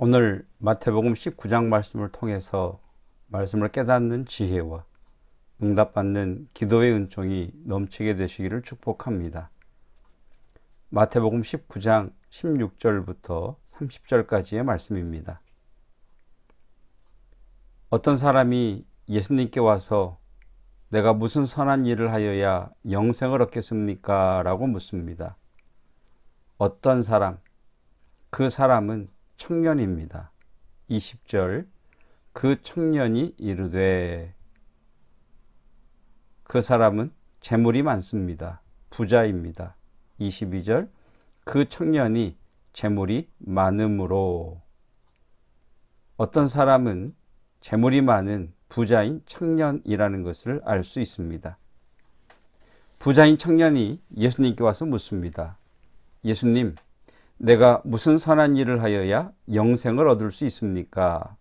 오늘 마태복음 19장 말씀을 통해서 말씀을 깨닫는 지혜와 응답받는 기도의 은총이 넘치게 되시기를 축복합니다. 마태복음 19장 16절부터 30절까지의 말씀입니다. 어떤 사람이 예수님께 와서 내가 무슨 선한 일을 하여야 영생을 얻겠습니까? 라고 묻습니다. 어떤 사람, 그 사람은 청년입니다. 20절, 그 청년이 이르되, 그 사람은 재물이 많습니다. 부자입니다. 22절, 그 청년이 재물이 많음으로. 어떤 사람은 재물이 많은 부자인 청년이라는 것을 알 수 있습니다. 부자인 청년이 예수님께 와서 묻습니다. 예수님, 내가 무슨 선한 일을 하여야 영생을 얻을 수 있습니까?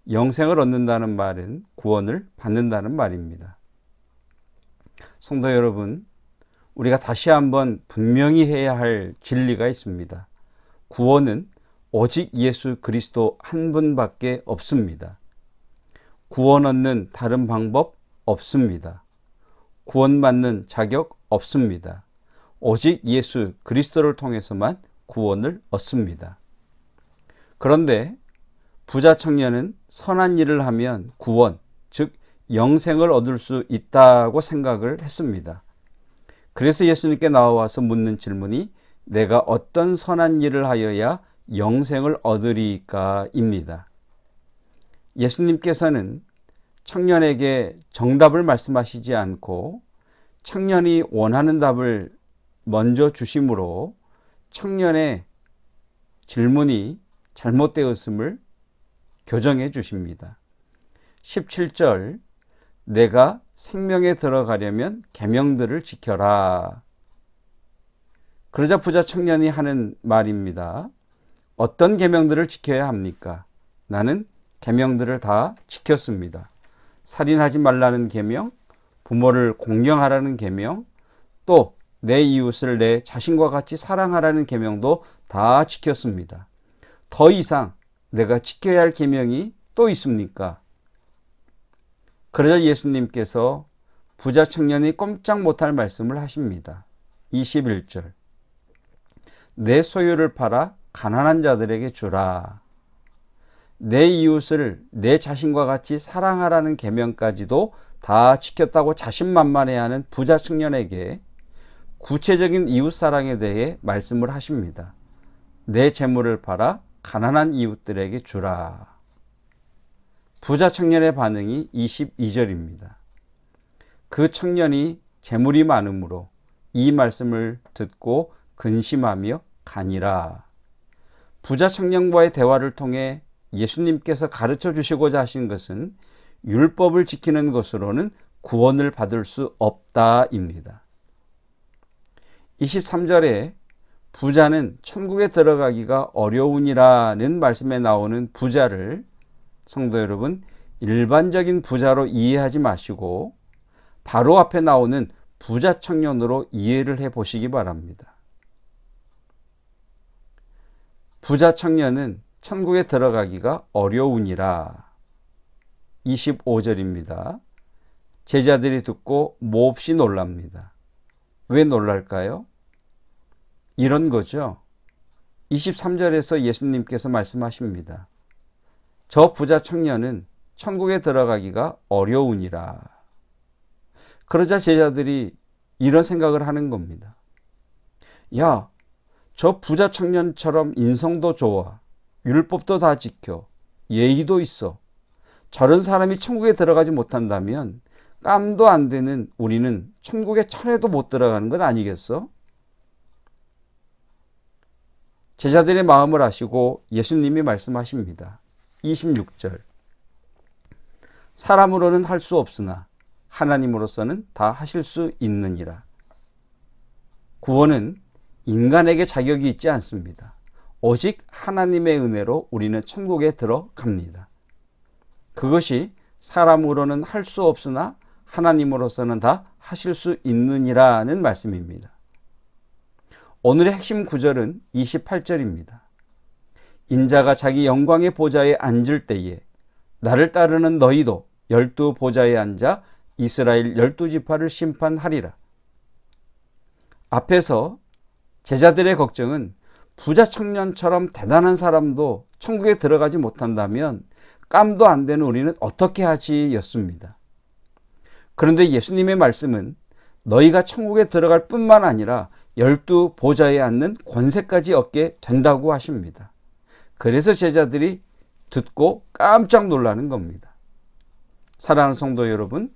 영생을 얻는다는 말은 구원을 받는다는 말입니다. 성도 여러분, 우리가 다시 한번 분명히 해야 할 진리가 있습니다. 구원은 오직 예수 그리스도 한 분밖에 없습니다. 구원 얻는 다른 방법 없습니다. 구원받는 자격 없습니다. 오직 예수 그리스도를 통해서만 구원을 얻습니다. 그런데 부자 청년은 선한 일을 하면 구원, 즉 영생을 얻을 수 있다고 생각을 했습니다. 그래서 예수님께 나와서 묻는 질문이 내가 어떤 선한 일을 하여야 영생을 얻으리까입니다. 예수님께서는 청년에게 정답을 말씀하시지 않고 청년이 원하는 답을 먼저 주심으로 청년의 질문이 잘못되었음을 교정해 주십니다. 17절, 내가 생명에 들어가려면 계명들을 지켜라. 그러자 부자 청년이 하는 말입니다. 어떤 계명들을 지켜야 합니까? 나는 계명들을 다 지켰습니다. 살인하지 말라는 계명, 부모를 공경하라는 계명, 또 내 이웃을 내 자신과 같이 사랑하라는 계명도 다 지켰습니다. 더 이상 내가 지켜야 할 계명이 또 있습니까? 그러자 예수님께서 부자 청년이 꼼짝 못할 말씀을 하십니다. 21절, 내 소유를 팔아 가난한 자들에게 주라. 내 이웃을 내 자신과 같이 사랑하라는 계명까지도 다 지켰다고 자신만만해하는 부자 청년에게 구체적인 이웃사랑에 대해 말씀을 하십니다. 내 재물을 팔아 가난한 이웃들에게 주라. 부자 청년의 반응이 22절입니다. 그 청년이 재물이 많으므로 이 말씀을 듣고 근심하며 가니라. 부자 청년과의 대화를 통해 예수님께서 가르쳐 주시고자 하신 것은 율법을 지키는 것으로는 구원을 받을 수 없다입니다. 23절에 부자는 천국에 들어가기가 어려우니라는 말씀에 나오는 부자를 성도 여러분, 일반적인 부자로 이해하지 마시고 바로 앞에 나오는 부자 청년으로 이해를 해 보시기 바랍니다. 부자 청년은 천국에 들어가기가 어려우니라. 25절입니다. 제자들이 듣고 몹시 놀랍니다. 왜 놀랄까요? 이런 거죠. 23절에서 예수님께서 말씀하십니다. 저 부자 청년은 천국에 들어가기가 어려우니라. 그러자 제자들이 이런 생각을 하는 겁니다. 야, 저 부자 청년처럼 인성도 좋아. 율법도 다 지켜. 예의도 있어. 저런 사람이 천국에 들어가지 못한다면 깜도 안 되는 우리는 천국에 천에도 못 들어가는 것 아니겠어? 제자들의 마음을 아시고 예수님이 말씀하십니다. 26절, 사람으로는 할 수 없으나 하나님으로서는 다 하실 수 있느니라. 구원은 인간에게 자격이 있지 않습니다. 오직 하나님의 은혜로 우리는 천국에 들어갑니다. 그것이 사람으로는 할 수 없으나 하나님으로서는 다 하실 수 있느니라는 말씀입니다. 오늘의 핵심 구절은 28절입니다. 인자가 자기 영광의 보좌에 앉을 때에 나를 따르는 너희도 12 보좌에 앉아 이스라엘 12지파를 심판하리라. 앞에서 제자들의 걱정은 부자 청년처럼 대단한 사람도 천국에 들어가지 못한다면 깜도 안 되는 우리는 어떻게 하지? 였습니다. 그런데 예수님의 말씀은 너희가 천국에 들어갈 뿐만 아니라 12 보좌에 앉는 권세까지 얻게 된다고 하십니다. 그래서 제자들이 듣고 깜짝 놀라는 겁니다. 사랑하는 성도 여러분,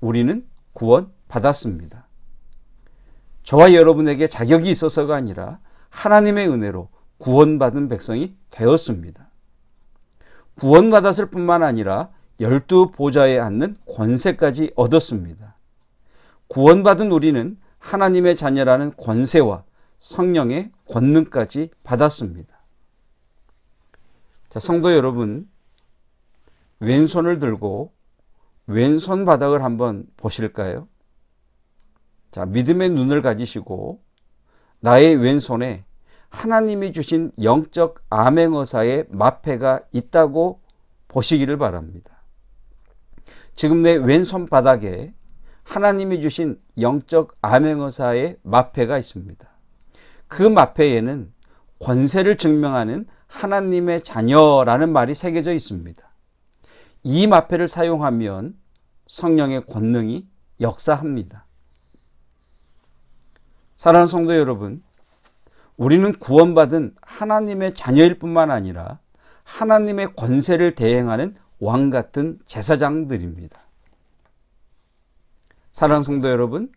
우리는 구원 받았습니다. 저와 여러분에게 자격이 있어서가 아니라 하나님의 은혜로 구원받은 백성이 되었습니다. 구원받았을 뿐만 아니라 12 보좌에 앉는 권세까지 얻었습니다. 구원받은 우리는 하나님의 자녀라는 권세와 성령의 권능까지 받았습니다. 자, 성도 여러분, 왼손을 들고 왼손 바닥을 한번 보실까요? 자, 믿음의 눈을 가지시고 나의 왼손에 하나님이 주신 영적 암행어사의 마패가 있다고 보시기를 바랍니다. 지금 내 왼손 바닥에 하나님이 주신 영적 암행어사의 마패가 있습니다. 그 마패에는 권세를 증명하는 하나님의 자녀라는 말이 새겨져 있습니다. 이 마패를 사용하면 성령의 권능이 역사합니다. 사랑하는 성도 여러분, 우리는 구원받은 하나님의 자녀일 뿐만 아니라 하나님의 권세를 대행하는 왕 같은 제사장들입니다. 사랑하는 성도 여러분,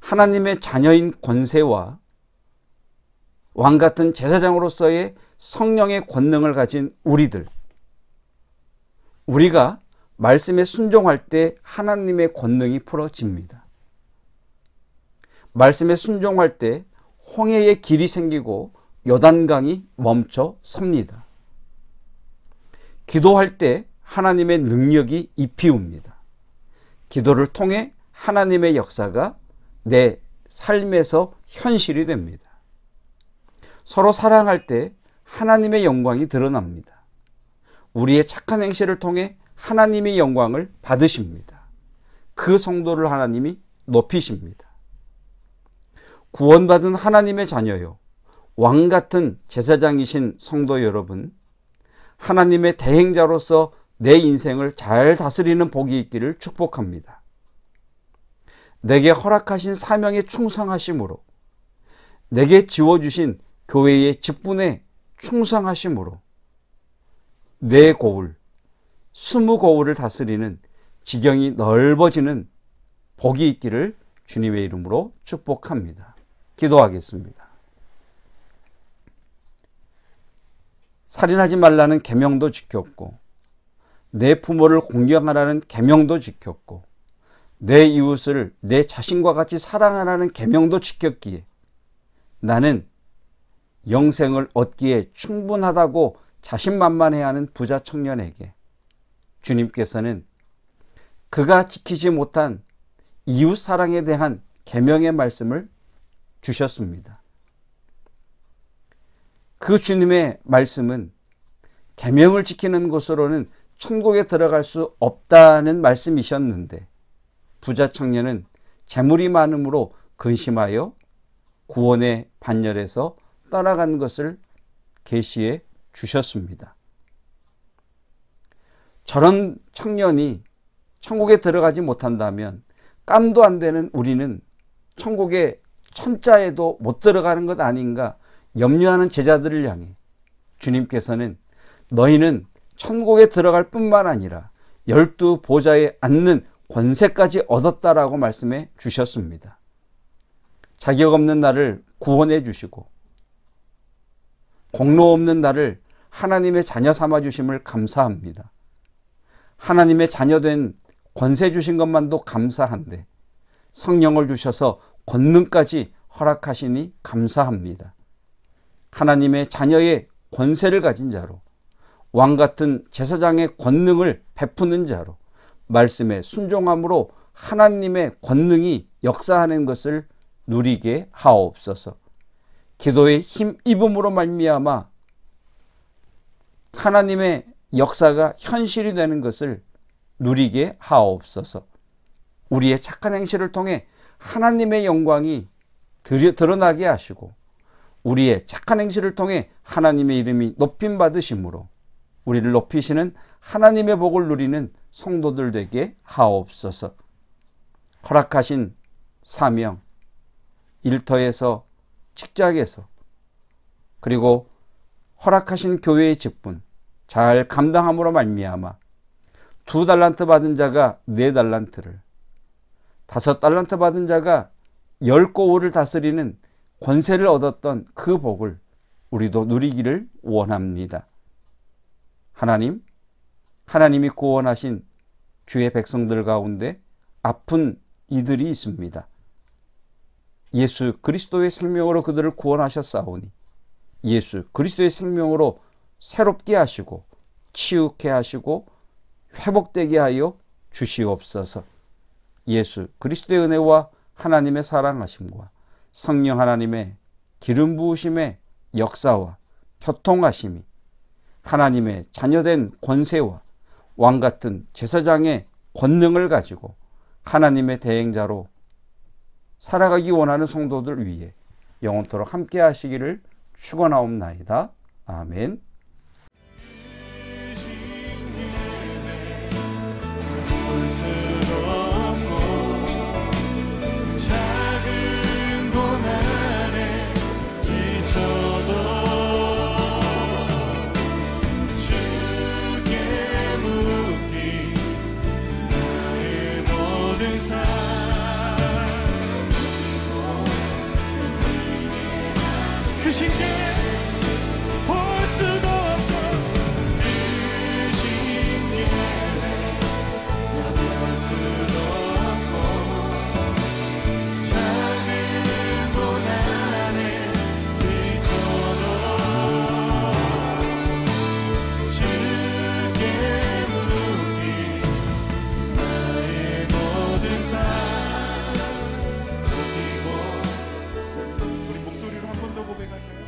하나님의 자녀인 권세와 왕 같은 제사장으로서의 성령의 권능을 가진 우리가 말씀에 순종할 때 하나님의 권능이 풀어집니다. 말씀에 순종할 때 홍해의 길이 생기고 요단강이 멈춰 섭니다. 기도할 때 하나님의 능력이 입히웁니다. 기도를 통해 하나님의 역사가 내 삶에서 현실이 됩니다. 서로 사랑할 때 하나님의 영광이 드러납니다. 우리의 착한 행실을 통해 하나님의 영광을 받으십니다. 그 성도를 하나님이 높이십니다. 구원받은 하나님의 자녀요, 왕 같은 제사장이신 성도 여러분, 하나님의 대행자로서 내 인생을 잘 다스리는 복이 있기를 축복합니다. 내게 허락하신 사명에 충성하심으로, 내게 지워주신 교회의 직분에 충성하심으로 내 고울, 20 고울을 다스리는 지경이 넓어지는 복이 있기를 주님의 이름으로 축복합니다. 기도하겠습니다. 살인하지 말라는 계명도 지켰고, 내 부모를 공경하라는 계명도 지켰고, 내 이웃을 내 자신과 같이 사랑하라는 계명도 지켰기에 나는 영생을 얻기에 충분하다고 자신만만해하는 부자 청년에게 주님께서는 그가 지키지 못한 이웃 사랑에 대한 계명의 말씀을 주셨습니다. 그 주님의 말씀은 계명을 지키는 것으로는 천국에 들어갈 수 없다는 말씀이셨는데, 부자 청년은 재물이 많음으로 근심하여 구원의 반열에서 떠나간 것을 계시해 주셨습니다. 저런 청년이 천국에 들어가지 못한다면 깜도 안 되는 우리는 천국에 천자에도 못 들어가는 것 아닌가 염려하는 제자들을 향해 주님께서는 너희는 천국에 들어갈 뿐만 아니라 12 보좌에 앉는 권세까지 얻었다라고 말씀해 주셨습니다. 자격 없는 나를 구원해 주시고 공로 없는 나를 하나님의 자녀 삼아 주심을 감사합니다. 하나님의 자녀된 권세 주신 것만도 감사한데 성령을 주셔서 권능까지 허락하시니 감사합니다. 하나님의 자녀의 권세를 가진 자로, 왕 같은 제사장의 권능을 베푸는 자로, 말씀에 순종함으로 하나님의 권능이 역사하는 것을 누리게 하옵소서. 기도에 힘 입음으로 말미암아 하나님의 역사가 현실이 되는 것을 누리게 하옵소서. 우리의 착한 행실을 통해 하나님의 영광이 드러나게 하시고 우리의 착한 행실을 통해 하나님의 이름이 높임 받으심으로 우리를 높이시는 하나님의 복을 누리는 성도들 되게 하옵소서. 허락하신 사명, 일터에서, 직장에서, 그리고 허락하신 교회의 직분 잘 감당함으로 말미암아 2달란트 받은 자가 4달란트를, 5달란트 받은 자가 10고을을 다스리는 권세를 얻었던 그 복을 우리도 누리기를 원합니다. 하나님이 구원하신 주의 백성들 가운데 아픈 이들이 있습니다. 예수 그리스도의 생명으로 그들을 구원하셨사오니 예수 그리스도의 생명으로 새롭게 하시고 치유케 하시고 회복되게 하여 주시옵소서. 예수 그리스도의 은혜와 하나님의 사랑하심과 성령 하나님의 기름 부으심의 역사와 교통하심이 하나님의 자녀된 권세와 왕같은 제사장의 권능을 가지고 하나님의 대행자로 살아가기 원하는 성도들 위해 영원토록 함께 하시기를 축원하옵나이다. 아멘. 그 신께 볼 수도 없고 그 신께 볼 수도 없고 작은 고난에 지쳐도 주께 묻기 나의 모든 삶. 우리 목소리로 한 번 더 고백할까요?